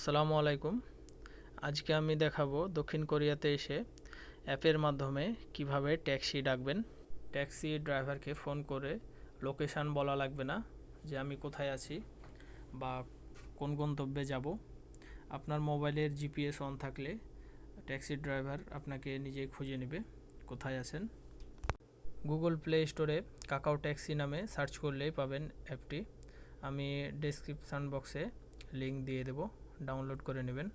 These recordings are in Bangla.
আসসালামু আলাইকুম। আজকে আমি দেখাবো দক্ষিণ কোরিয়াতে এসে অ্যাপের মাধ্যমে কিভাবে ট্যাক্সি ডাকবেন। ট্যাক্সি ড্রাইভারকে ফোন করে লোকেশান বলা লাগবে না যে আমি কোথায় আছি বা কোন গন্তব্যে যাব। আপনার মোবাইলের জিপিএস অন থাকলে ট্যাক্সি ড্রাইভার আপনাকে নিজেই খুঁজে নেবে কোথায় আছেন। গুগল প্লে স্টোরে কাকাও ট্যাক্সি নামে সার্চ করলেই পাবেন অ্যাপটি। আমি ডেসক্রিপশান বক্সে লিঙ্ক দিয়ে দেব, ডাউনলোড করে নেবেন।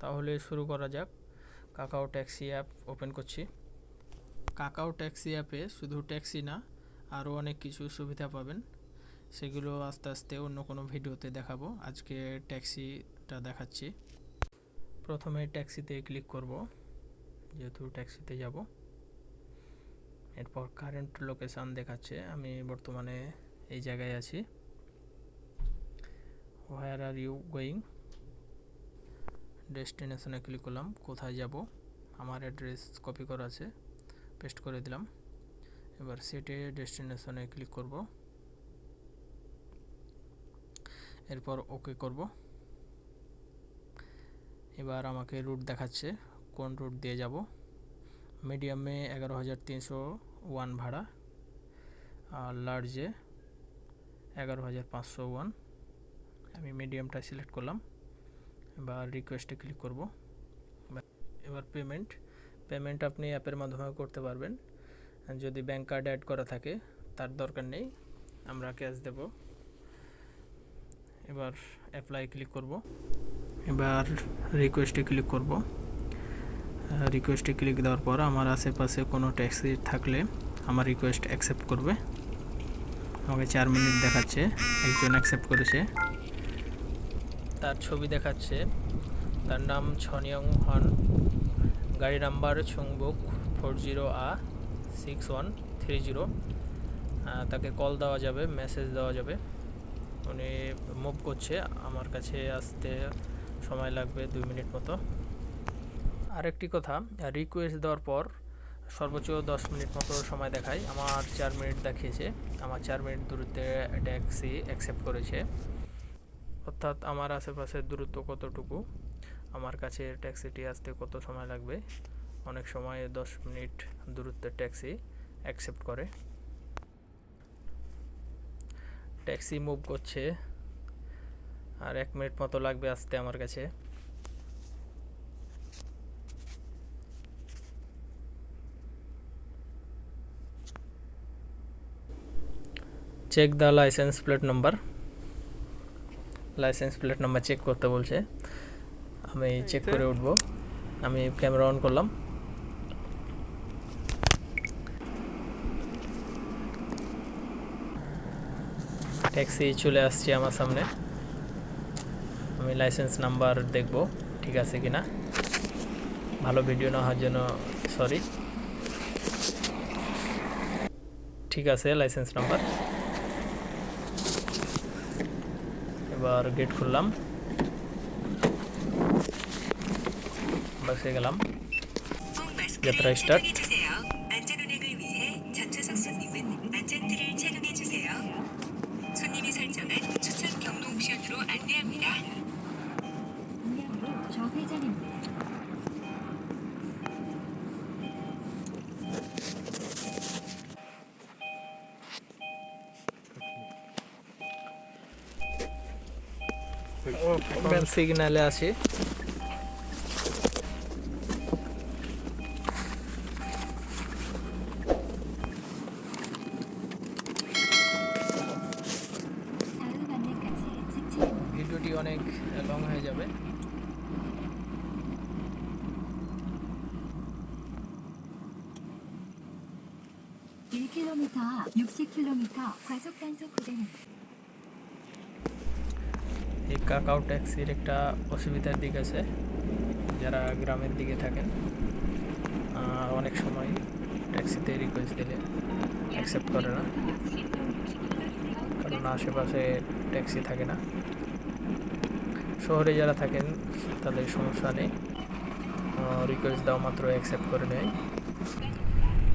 তাহলে শুরু করা যাক। কাকাও ট্যাক্সি অ্যাপ ওপেন করছি। কাকাও ট্যাক্সি অ্যাপে শুধু ট্যাক্সি না, আরও অনেক কিছু সুবিধা পাবেন, সেগুলো আস্তে আস্তে অন্য কোনো ভিডিওতে দেখাবো। আজকে ট্যাক্সিটা দেখাচ্ছি। প্রথমে ট্যাক্সিতে ক্লিক করব, যেহেতু ট্যাক্সিতে যাব। এরপর কারেন্ট লোকেশান দেখাচ্ছে, আমি বর্তমানে এই জায়গায় আছি। হোয়ার আর ইউ গোয়িং, ডেস্টিনেশনে ক্লিক করলাম, কোথায় যাব। আমার অ্যাড্রেস কপি করা আছে, পেস্ট করে দিলাম। এবার সিটে ডেস্টিনেশনে ক্লিক করব, এরপর ওকে করব। এবার আমাকে রুট দেখাচ্ছে, কোন রুট দিয়ে যাব। মিডিয়ামে 11,301 ভাড়া, আর লার্জে 11,501। আমি মিডিয়ামটা সিলেক্ট করলাম। এবার রিকোয়েস্টে ক্লিক করব। এবার পেমেন্ট আপনি অ্যাপের মাধ্যমে করতে পারবেন। যদি ব্যাংক কার্ড অ্যাড করা থাকে তার দরকার নেই, আমরা ক্যাশ দেব। এবার অ্যাপ্লাই ক্লিক করব। এবার রিকোয়েস্টে ক্লিক করব। রিকোয়েস্টে ক্লিক দেওয়ার পর আমার আশেপাশে কোনো ট্যাক্সি থাকলে আমার রিকোয়েস্ট অ্যাকসেপ্ট করবে। আমাকে 4 মিনিট দেখাচ্ছে, একজন অ্যাকসেপ্ট করেছে। তার ছবি দেখাচ্ছে, তার নাম ছনিয়ং হন, গাড়ি নাম্বার ছুংবুক 40A6130। তাকে কল দেওয়া যাবে, মেসেজ দেওয়া যাবে। উনি মুভ করছে, আমার কাছে আসতে সময় লাগবে 2 মিনিট মতো। আরেকটি কথা, রিকোয়েস্ট দেওয়ার পর সর্বোচ্চ 10 মিনিট মতো সময় দেখায়। আমার 4 মিনিট দেখিয়েছে, আমার 4 মিনিট দূরত্বে ট্যাক্সি অ্যাকসেপ্ট করেছে। অর্থাৎ আমার আশেপাশের দূরত্ব কতটুকু, আমার কাছে ট্যাক্সিটি আসতে কত সময় লাগবে। অনেক সময় 10 মিনিট দূরত্বের ট্যাক্সি অ্যাকসেপ্ট করে। ট্যাক্সি মুভ করছে, আর 1 মিনিট মতো লাগবে আসতে আমার কাছে। Check the licence plate number, licence plate number check করতে বলছে। আমি চেক করে উঠব। আমি ক্যামেরা অন করলাম। ট্যাক্সি চলে আসছে আমার সামনে। আমি লাইসেন্স নাম্বার দেখব ঠিক আছে কিনা। ভালো ভিডিও না হওয়ার জন্য সরি। ঠিক আছে, লাইসেন্স নাম্বার। এবার গেট খুললাম, বাসে গেলাম। যাত্রা স্টার্ট। সিগন্যালে আছি। ভিডিওটি অনেক লং হয়ে যাবে। এই কাকাও ট্যাক্সির একটা অসুবিধার দিক আছে, যারা গ্রামের দিকে থাকেন অনেক সময় ট্যাক্সিতে রিকোয়েস্ট দিলে অ্যাকসেপ্ট করে না, কারণ আশেপাশে ট্যাক্সি থাকে না। শহরে যারা থাকেন তাদের সমস্যা নেই, রিকোয়েস্ট দেওয়া মাত্র অ্যাকসেপ্ট করে নেয়।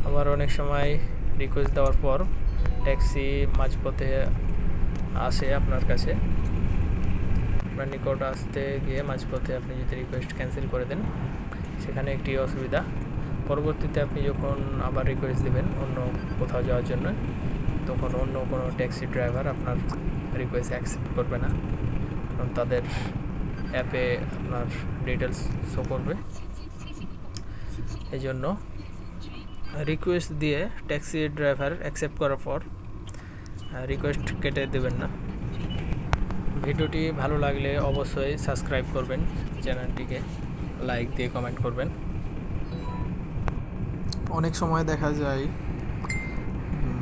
আবার অনেক সময় রিকোয়েস্ট দেওয়ার পর ট্যাক্সি মাঝপথে আসে আপনার কাছে, আপনার নিকট আসতে গিয়ে মাঝপথে আপনি যদি রিকোয়েস্ট ক্যান্সেল করে দেন, সেখানে একটি অসুবিধা, পরবর্তীতে আপনি যখন আবার রিকোয়েস্ট দেবেন অন্য কোথাও যাওয়ার জন্য, তখন অন্য কোনো ট্যাক্সি ড্রাইভার আপনার রিকোয়েস্ট অ্যাকসেপ্ট করবে না, কারণ তাদের অ্যাপে আপনার ডিটেলস শো করবে। এই জন্য রিকোয়েস্ট দিয়ে ট্যাক্সি ড্রাইভার অ্যাকসেপ্ট করার পর রিকোয়েস্ট কেটে দেবেন না। ভিডিওটি ভালো লাগলে অবশ্যই সাবস্ক্রাইব করবেন, চ্যানেলটিকে লাইক দিয়ে কমেন্ট করবেন। অনেক সময় দেখা যায়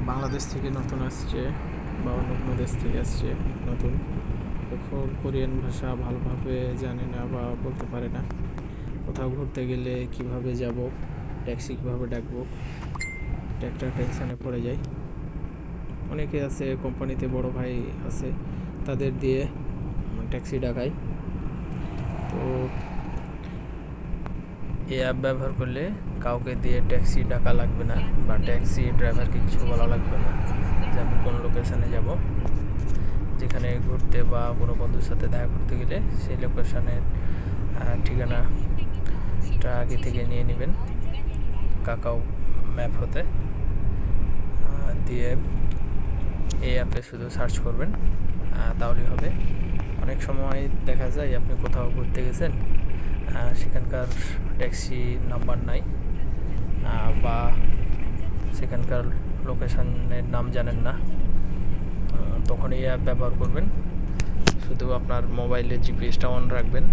বাংলাদেশ থেকে নতুন আসছে বা অন্য কোনো দেশ থেকে আসছে নতুন, তখন কোরিয়ান ভাষা ভালোভাবে জানে না বা বলতে পারে না। কোথাও ঘুরতে গেলে কিভাবে যাব, ট্যাক্সি কীভাবে ডাকবো, একটা টেনশানে পড়ে যায়। অনেকে আছে কোম্পানিতে বড় ভাই আছে, তাদের দিয়ে ট্যাক্সি ডাকায়। তো এই অ্যাপ ব্যবহার করলে কাউকে দিয়ে ট্যাক্সি ডাকা লাগবে না বা ট্যাক্সি ড্রাইভারকে কিছু বলা লাগবে না যে আমি কোন লোকেশানে যাব। যেখানে ঘুরতে বা কোনো বন্ধুর সাথে দেখা করতে গেলে সেই লোকেশানের ঠিকানাটা আগে থেকে নিয়ে নেবেন কাকাও ম্যাপ হতে, দিয়ে এই অ্যাপে শুধু সার্চ করবেন, তাহলেই হবে। অনেক সময় দেখা যায় আপনি কোথাও ঘুরতে গেছেন, সেখানকার ট্যাক্সি নাম্বার নাই বা সেখানকার লোকেশানের নাম জানেন না, তখন এই অ্যাপ ব্যবহার করবেন। শুধু আপনার মোবাইলে জিপিএসটা অন রাখবেন,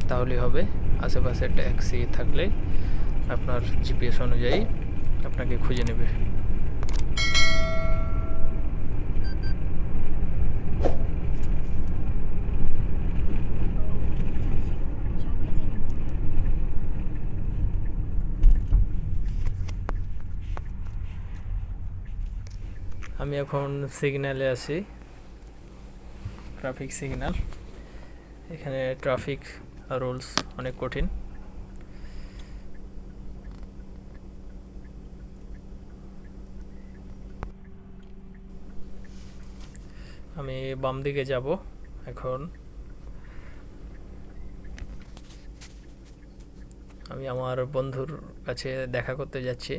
তাহলেই হবে। আশেপাশে ট্যাক্সি থাকলে আপনার জিপিএস অনুযায়ী আপনাকে খুঁজে নেবে। আমি এখন সিগন্যালে আছি, ট্রাফিক সিগন্যাল। এখানে ট্রাফিক রুলস অনেক কঠিন। আমি বাম দিকে যাব এখন। আমি আমার বন্ধুর কাছে দেখা করতে যাচ্ছি,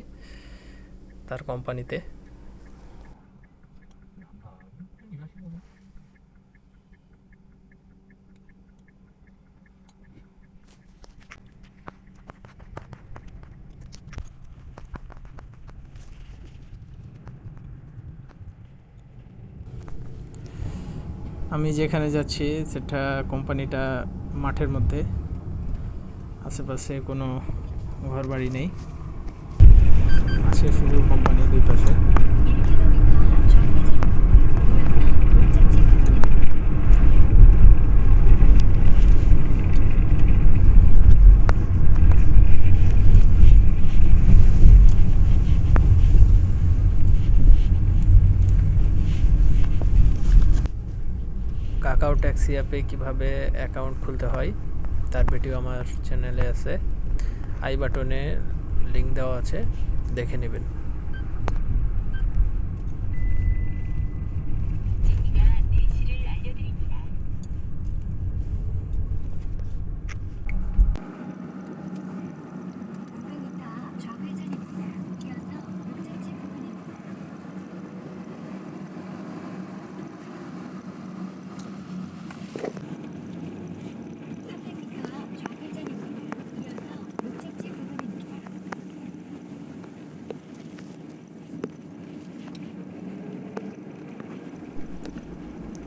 তার কোম্পানিতে। আমি যেখানে যাচ্ছি সেটা কোম্পানিটা মাঠের মধ্যে, আশেপাশে কোনো ঘর বাড়ি নেই, আছে শুধু কোম্পানি দুই পাশে। কাকাও ট্যাক্সি অ্যাপে কীভাবে অ্যাকাউন্ট খুলতে হয় তার ভিডিও আমার চ্যানেলে আছে, আই বাটনে লিঙ্ক দেওয়া আছে, দেখে নেবেন।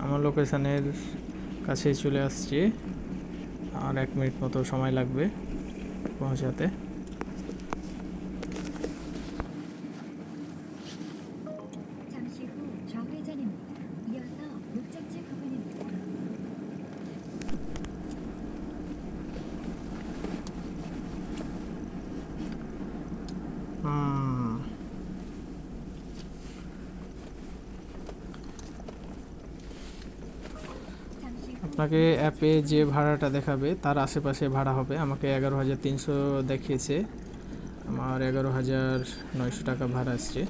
আমার লোকেশানের কাছে চলে আসছি, আর 1 মিনিট মতো সময় লাগবে পৌঁছাতে। আপনাকে অ্যাপে যে ভাড়াটা দেখাবে তার আশেপাশে ভাড়া হবে। আমাকে 11,300 দেখিয়েছে, আমার 11,900 টাকা ভাড়া আসছে।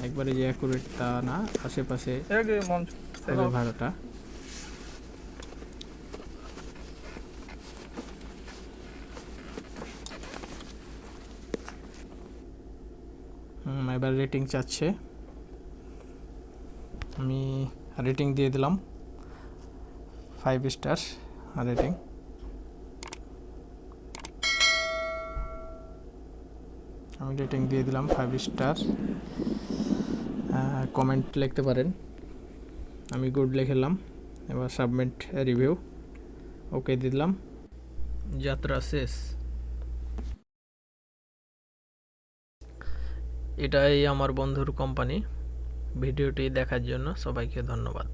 একবারে যে অ্যাকুরেট তা না, আশেপাশে ভাড়াটা। এবার রেটিং চাচ্ছে, আমি রেটিং দিয়ে দিলাম 5 স্টার রেটিং। আমি রেটিং দিয়ে দিলাম 5 স্টার। কমেন্ট লিখতে পারেন, আমি গুড লিখলাম। এবার সাবমিট রিভিউ, ওকে দিলাম। যাত্রা শেষ। এটাই আমার বন্ধুর কোম্পানি। ভিডিওটি দেখার জন্য সবাইকে ধন্যবাদ।